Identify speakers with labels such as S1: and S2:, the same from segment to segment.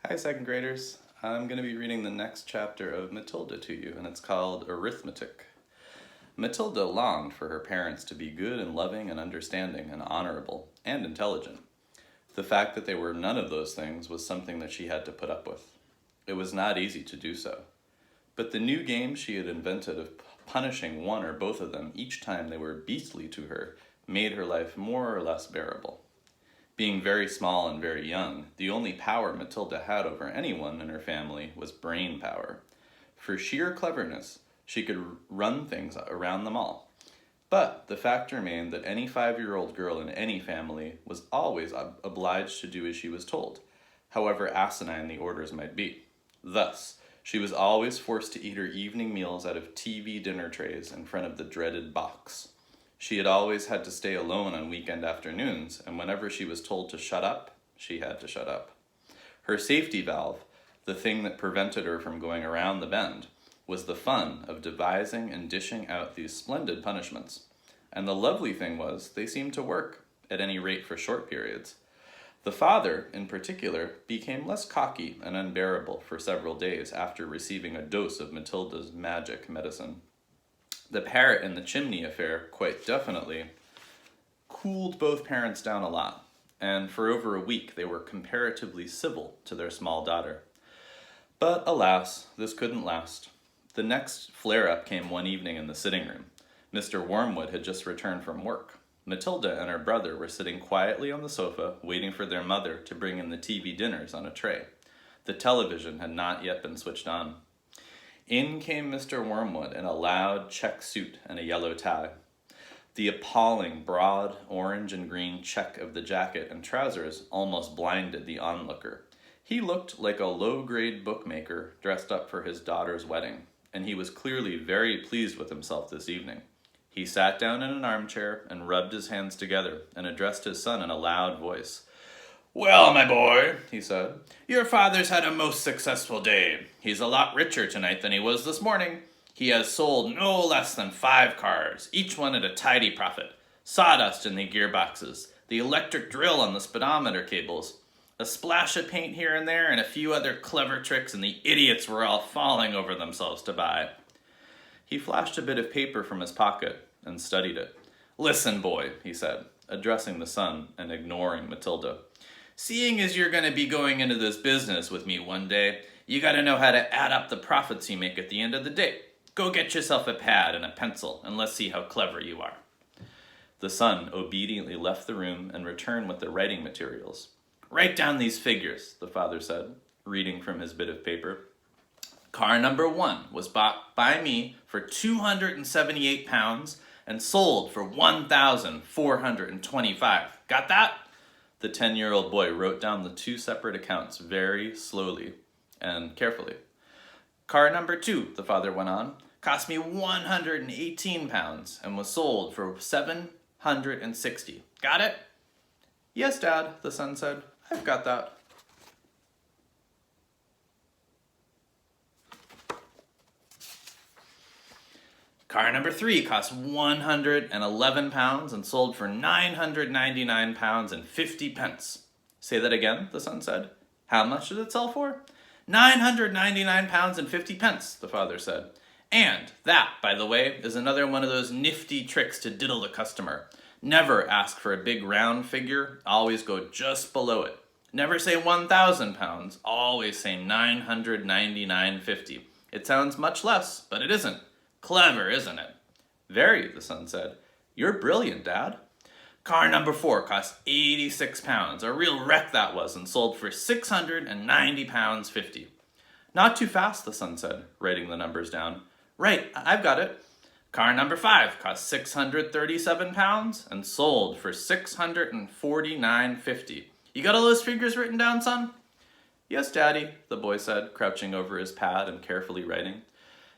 S1: Hi, second graders. I'm going to be reading the next chapter of Matilda to you, and it's called Arithmetic. Matilda longed for her parents to be good and loving and understanding and honorable and intelligent. The fact that they were none of those things was something that she had to put up with. It was not easy to do so. But the new game she had invented of punishing one or both of them each time they were beastly to her made her life more or less bearable. Being very small and very young, the only power Matilda had over anyone in her family was brain power. For sheer cleverness, she could run things around them all. But the fact remained that any 5-year-old girl in any family was always obliged to do as she was told, however asinine the orders might be. Thus, she was always forced to eat her evening meals out of TV dinner trays in front of the dreaded box. She had always had to stay alone on weekend afternoons, and whenever she was told to shut up, she had to shut up. Her safety valve, the thing that prevented her from going around the bend, was the fun of devising and dishing out these splendid punishments. And the lovely thing was, they seemed to work, at any rate for short periods. The father, in particular, became less cocky and unbearable for several days after receiving a dose of Matilda's magic medicine. The parrot and the chimney affair quite definitely cooled both parents down a lot, and for over a week they were comparatively civil to their small daughter. But alas, this couldn't last. The next flare-up came one evening in the sitting room. Mr. Wormwood had just returned from work. Matilda and her brother were sitting quietly on the sofa, waiting for their mother to bring in the TV dinners on a tray. The television had not yet been switched on. In came Mr. Wormwood in a loud check suit and a yellow tie. The appalling broad orange and green check of the jacket and trousers almost blinded the onlooker. He looked like a low-grade bookmaker dressed up for his daughter's wedding, and he was clearly very pleased with himself this evening. He sat down in an armchair and rubbed his hands together and addressed his son in a loud voice. "Well, my boy," he said, "your father's had a most successful day. He's a lot richer tonight than he was this morning. He has sold no less than 5 cars, each one at a tidy profit. Sawdust in the gearboxes, the electric drill on the speedometer cables, a splash of paint here and there, and a few other clever tricks, and the idiots were all falling over themselves to buy." He flashed a bit of paper from his pocket and studied it. "Listen, boy," he said, addressing the son and ignoring Matilda. "Seeing as you're going to be going into this business with me one day, you got to know how to add up the profits you make at the end of the day. Go get yourself a pad and a pencil, and let's see how clever you are." The son obediently left the room and returned with the writing materials. "Write down these figures," the father said, reading from his bit of paper. "Car number 1 was bought by me for £278 and sold for £1,425. Got that?" The 10-year-old boy wrote down the 2 separate accounts very slowly and carefully. "Car number 2, the father went on, cost me £118 and was sold for £760. Got it?" "Yes, Dad," the son said. "I've got that." "Car number 3 cost £111 and sold for £999 and 50 pence. "Say that again," the son said. "How much did it sell for?" £999 and 50 pence, the father said. "And that, by the way, is another one of those nifty tricks to diddle the customer. Never ask for a big round figure, always go just below it. Never say £1,000, always say £999.50. It sounds much less, but it isn't. Clever, isn't it?" "Very," the son said. "You're brilliant, Dad." "Car number 4 cost £86. A real wreck that was, and sold for £690.50. "Not too fast," the son said, writing the numbers down. "Right, I've got it. Car number 5 cost £637 and sold for £649.50. You got all those figures written down, son?" "Yes, Daddy," the boy said, crouching over his pad and carefully writing.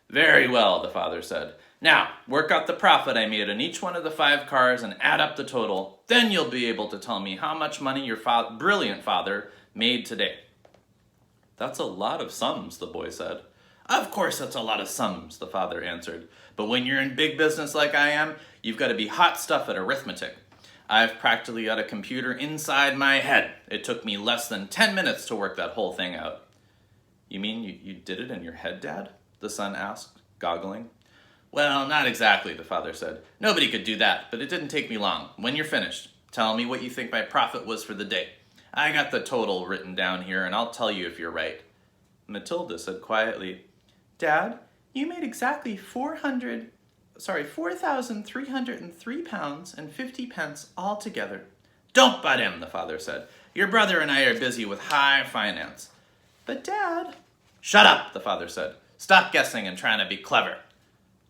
S1: "Very well," the father said. "Now, work out the profit I made on each one of the 5 cars and add up the total. Then you'll be able to tell me how much money your brilliant father made today." "That's a lot of sums," the boy said. "Of course that's a lot of sums," the father answered. "But when you're in big business like I am, you've got to be hot stuff at arithmetic. I've practically got a computer inside my head. It took me less than 10 minutes to work that whole thing out. You mean you did it in your head, Dad? The son asked, goggling. Well, not exactly, the father said. Nobody could do that, but it didn't take me long. When you're finished, tell me what you think my profit was for the day. I got the total written down here, and I'll tell you if you're right. Matilda said quietly, Dad, you made exactly 4,303 pounds and 50 pence altogether. Don't butt him, the father said. Your brother and I are busy with high finance. But Dad... Shut up, the father said. Stop guessing and trying to be clever.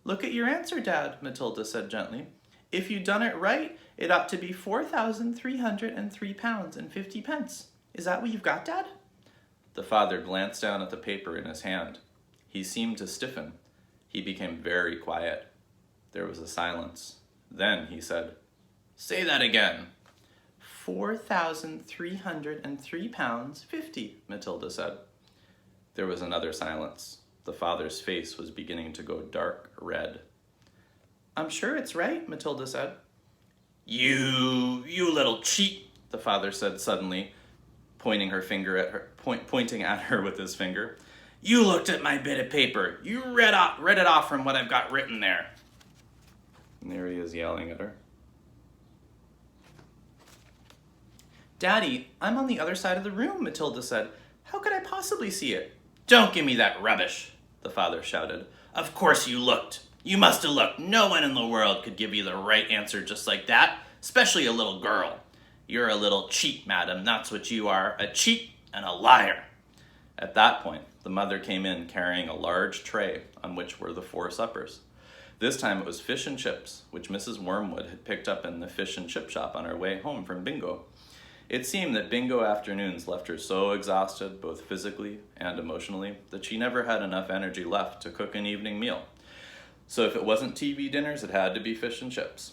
S1: Look at your answer, Dad, Matilda said gently. If you'd done it right, it ought to be 4,303 pounds and 50 pence. Is that what you've got, Dad? The father glanced down at the paper in his hand. He seemed to stiffen. He became very quiet. There was a silence. Then he said, Say that again. 4,303 pounds 50, Matilda said. There was another silence. The father's face was beginning to go dark red. I'm sure it's right, Matilda said. You little cheat, the father said suddenly, pointing at her with his finger. You looked at my bit of paper. You read it off from what I've got written there. And there he is yelling at her. Daddy, I'm on the other side of the room, Matilda said. How could I possibly see it? Don't give me that rubbish, the father shouted. Of course you looked. You must have looked. No one in the world could give you the right answer just like that, especially a little girl. You're a little cheat, madam. That's what you are, a cheat and a liar. At that point, the mother came in carrying a large tray on which were the 4 suppers. This time it was fish and chips, which Mrs. Wormwood had picked up in the fish and chip shop on her way home from bingo. It seemed that bingo afternoons left her so exhausted, both physically and emotionally, that she never had enough energy left to cook an evening meal. So if it wasn't TV dinners, it had to be fish and chips.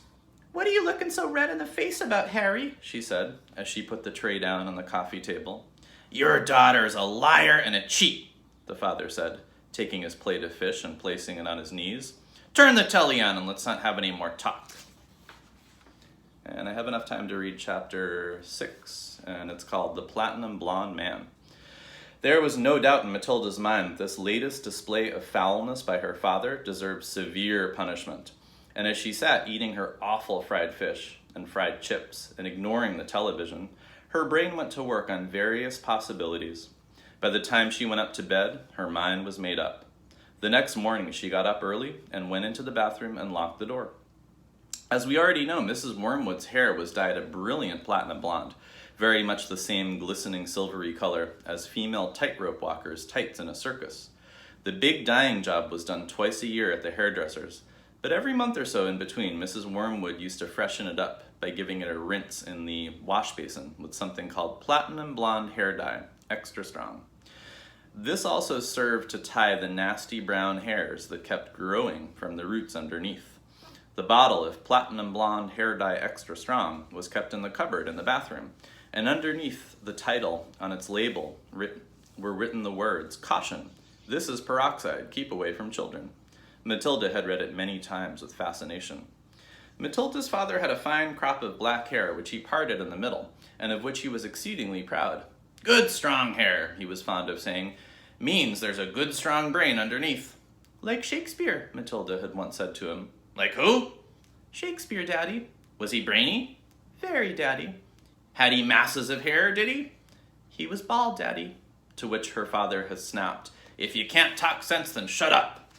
S1: What are you looking so red in the face about, Harry? She said, as she put the tray down on the coffee table. Your daughter's a liar and a cheat, the father said, taking his plate of fish and placing it on his knees. Turn the telly on and let's not have any more talk. And I have enough time to read chapter 6, and it's called The Platinum Blonde Man. There was no doubt in Matilda's mind that this latest display of foulness by her father deserved severe punishment. And as she sat eating her awful fried fish and fried chips and ignoring the television, her brain went to work on various possibilities. By the time she went up to bed, her mind was made up. The next morning, she got up early and went into the bathroom and locked the door. As we already know, Mrs. Wormwood's hair was dyed a brilliant platinum blonde, very much the same glistening silvery color as female tightrope walkers' tights in a circus. The big dyeing job was done twice a year at the hairdresser's, but every month or so in between, Mrs. Wormwood used to freshen it up by giving it a rinse in the wash basin with something called platinum blonde hair dye, extra strong. This also served to tie the nasty brown hairs that kept growing from the roots underneath. The bottle of platinum blonde hair dye extra strong was kept in the cupboard in the bathroom, and underneath the title on its label were written the words, Caution, this is peroxide, keep away from children. Matilda had read it many times with fascination. Matilda's father had a fine crop of black hair which he parted in the middle, and of which he was exceedingly proud. Good strong hair, he was fond of saying, means there's a good strong brain underneath. Like Shakespeare, Matilda had once said to him. Like who? Shakespeare, Daddy. Was he brainy? Very, Daddy. Had he masses of hair, did he? He was bald, Daddy. To which her father has snapped, If you can't talk sense, then shut up.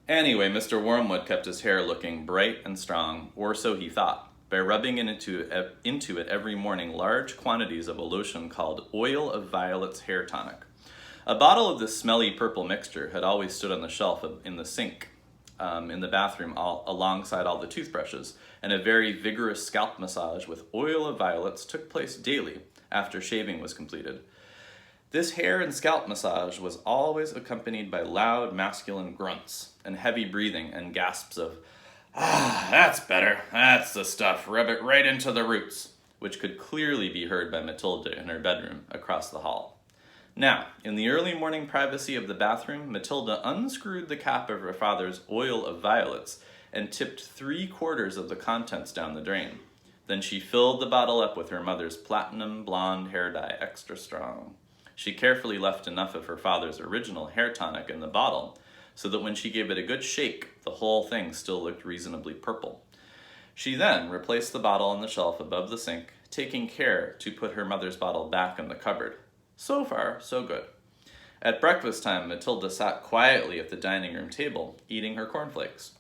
S1: Anyway, Mr. Wormwood kept his hair looking bright and strong, or so he thought, by rubbing into it every morning large quantities of a lotion called Oil of Violets Hair Tonic. A bottle of this smelly purple mixture had always stood on the shelf in the sink in the bathroom alongside all the toothbrushes, and a very vigorous scalp massage with oil of violets took place daily after shaving was completed. This hair and scalp massage was always accompanied by loud masculine grunts and heavy breathing and gasps of, that's better, that's the stuff, rub it right into the roots, which could clearly be heard by Matilda in her bedroom across the hall. Now, in the early morning privacy of the bathroom, Matilda unscrewed the cap of her father's oil of violets and tipped 3/4 of the contents down the drain. Then she filled the bottle up with her mother's platinum blonde hair dye extra strong. She carefully left enough of her father's original hair tonic in the bottle so that when she gave it a good shake, the whole thing still looked reasonably purple. She then replaced the bottle on the shelf above the sink, taking care to put her mother's bottle back in the cupboard. So far, so good. At breakfast time, Matilda sat quietly at the dining room table, eating her cornflakes.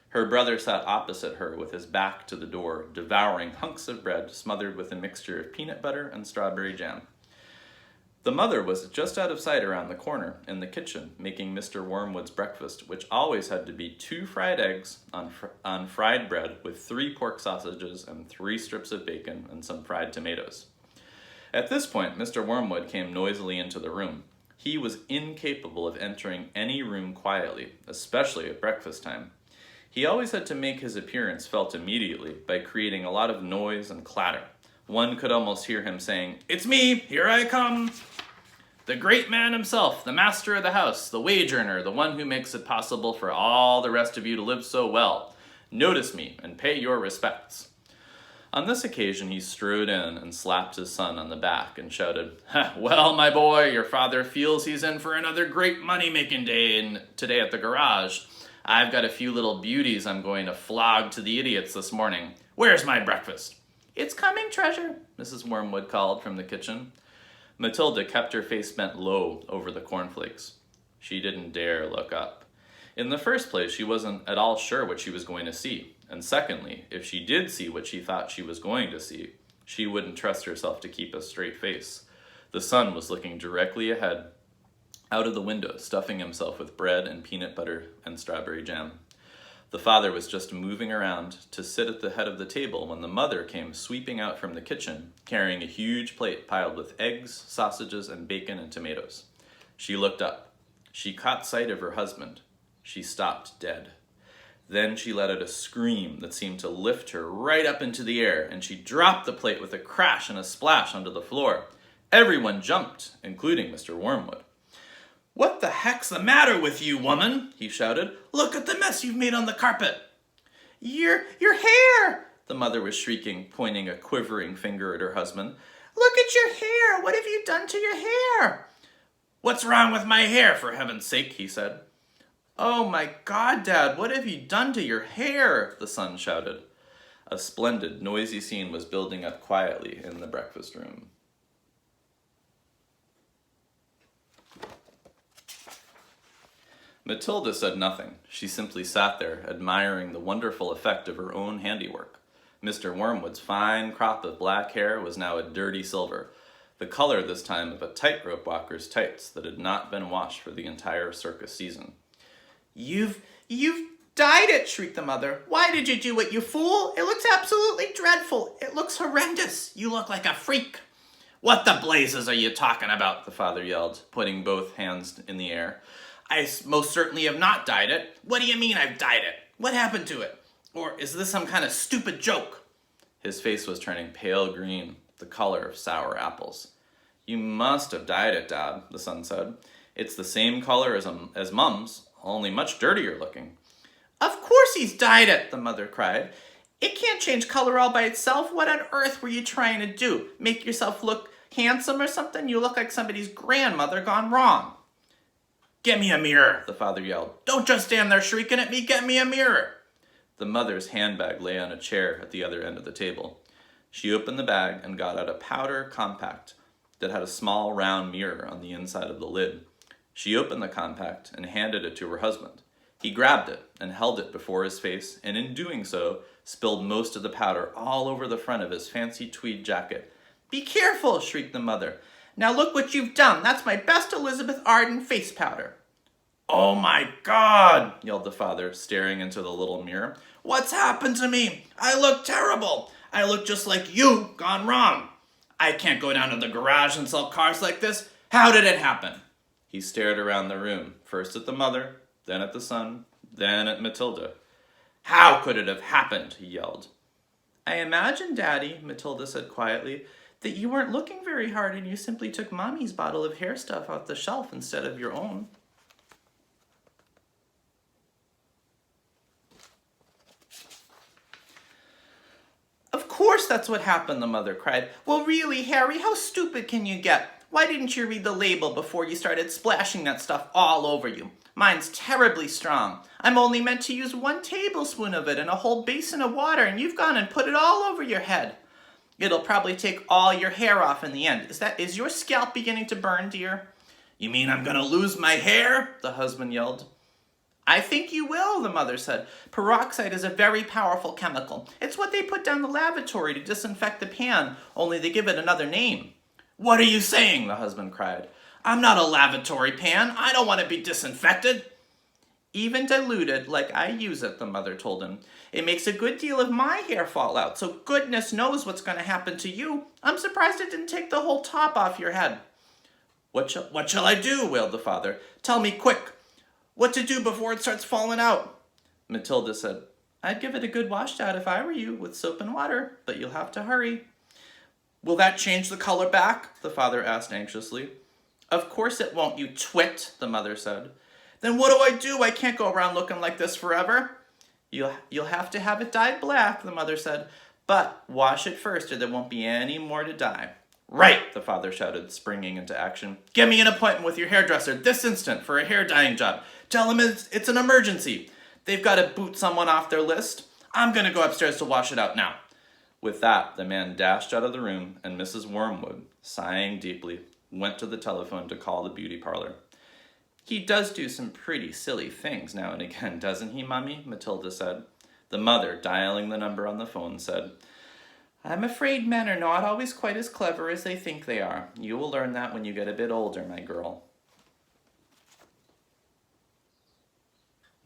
S1: Her brother sat opposite her with his back to the door, devouring hunks of bread smothered with a mixture of peanut butter and strawberry jam. The mother was just out of sight around the corner, in the kitchen, making Mr. Wormwood's breakfast, which always had to be 2 fried eggs on fried bread with 3 pork sausages and 3 strips of bacon and some fried tomatoes. At this point, Mr. Wormwood came noisily into the room. He was incapable of entering any room quietly, especially at breakfast time. He always had to make his appearance felt immediately by creating a lot of noise and clatter. One could almost hear him saying, "It's me, here I come." The great man himself, the master of the house, the wage earner, the one who makes it possible for all the rest of you to live so well. Notice me and pay your respects. On this occasion, he strode in and slapped his son on the back and shouted, "Well, my boy, your father feels he's in for another great money-making day today at the garage. I've got a few little beauties I'm going to flog to the idiots this morning. Where's my breakfast?" "It's coming, treasure," Mrs. Wormwood called from the kitchen. Matilda kept her face bent low over the cornflakes. She didn't dare look up. In the first place, she wasn't at all sure what she was going to see. And secondly, if she did see what she thought she was going to see, she wouldn't trust herself to keep a straight face. The sun was looking directly ahead, out of the window, stuffing himself with bread and peanut butter and strawberry jam. The father was just moving around to sit at the head of the table when the mother came sweeping out from the kitchen, carrying a huge plate piled with eggs, sausages, and bacon and tomatoes. She looked up. She caught sight of her husband. She stopped dead. Then she let out a scream that seemed to lift her right up into the air, and she dropped the plate with a crash and a splash onto the floor. Everyone jumped, including Mr. Wormwood. "What the heck's the matter with you, woman?" he shouted. "Look at the mess you've made on the carpet." Your hair!" the mother was shrieking, pointing a quivering finger at her husband. "Look at your hair! What have you done to your hair?" "What's wrong with my hair, for heaven's sake?" he said. "Oh my God, Dad, what have you done to your hair?" the son shouted. A splendid, noisy scene was building up quietly in the breakfast room. Matilda said nothing. She simply sat there, admiring the wonderful effect of her own handiwork. Mr. Wormwood's fine crop of black hair was now a dirty silver, the color this time of a tightrope walker's tights that had not been washed for the entire circus season. You've dyed it," shrieked the mother. "Why did you do it, you fool? It looks absolutely dreadful. It looks horrendous. You look like a freak." "What the blazes are you talking about?" the father yelled, putting both hands in the air. "I most certainly have not dyed it. What do you mean I've dyed it? What happened to it? Or is this some kind of stupid joke?" His face was turning pale green, the color of sour apples. "You must have dyed it, Dad," the son said. "It's the same color as Mum's, only much dirtier looking." "Of course he's dyed it," the mother cried. "It can't change color all by itself. What on earth were you trying to do? Make yourself look handsome or something? You look like somebody's grandmother gone wrong." "Get me a mirror," the father yelled. "Don't just stand there shrieking at me. Get me a mirror." The mother's handbag lay on a chair at the other end of the table. She opened the bag and got out a powder compact that had a small round mirror on the inside of the lid. She opened the compact and handed it to her husband. He grabbed it and held it before his face, and in doing so, spilled most of the powder all over the front of his fancy tweed jacket. "Be careful," shrieked the mother. "Now look what you've done. That's my best Elizabeth Arden face powder." "Oh my God," yelled the father, staring into the little mirror. "What's happened to me? I look terrible. I look just like you, gone wrong. I can't go down to the garage and sell cars like this. How did it happen?" He stared around the room, first at the mother, then at the son, then at Matilda. "How could it have happened?" he yelled. "I imagine, Daddy," Matilda said quietly, that you weren't looking very hard and you simply took Mommy's bottle of hair stuff off the shelf instead of your own. Of course that's what happened, the mother cried. Well, really, Harry, how stupid can you get? Why didn't you read the label before you started splashing that stuff all over you? Mine's terribly strong. I'm only meant to use 1 tablespoon of it in a whole basin of water, and you've gone and put it all over your head. It'll probably take all your hair off in the end. Is your scalp beginning to burn, dear? You mean I'm gonna lose my hair? The husband yelled. I think you will, the mother said. Peroxide is a very powerful chemical. It's what they put down the lavatory to disinfect the pan, only they give it another name. What are you saying? The husband cried. I'm not a lavatory pan. I don't want to be disinfected. Even diluted, like I use it, the mother told him. It makes a good deal of my hair fall out, so goodness knows what's going to happen to you. I'm surprised it didn't take the whole top off your head. What shall I do? Wailed the father. Tell me quick. What to do before it starts falling out? Matilda said, I'd give it a good wash out if I were you, with soap and water, but you'll have to hurry. Will that change the color back? The father asked anxiously. Of course it won't, you twit, the mother said. Then what do I do? I can't go around looking like this forever. You'll have to have it dyed black, the mother said, but wash it first or there won't be any more to dye. Right, the father shouted, springing into action. Get me an appointment with your hairdresser this instant for a hair dyeing job. Tell him it's an emergency. They've got to boot someone off their list. I'm going to go upstairs to wash it out now. With that, the man dashed out of the room, and Mrs. Wormwood, sighing deeply, went to the telephone to call the beauty parlor. He does do some pretty silly things now and again, doesn't he, Mummy? Matilda said. The mother, dialing the number on the phone, said, I'm afraid men are not always quite as clever as they think they are. You will learn that when you get a bit older, my girl.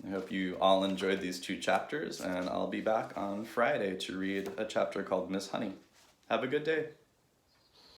S1: I hope you all enjoyed these 2 chapters, and I'll be back on Friday to read a chapter called Miss Honey. Have a good day.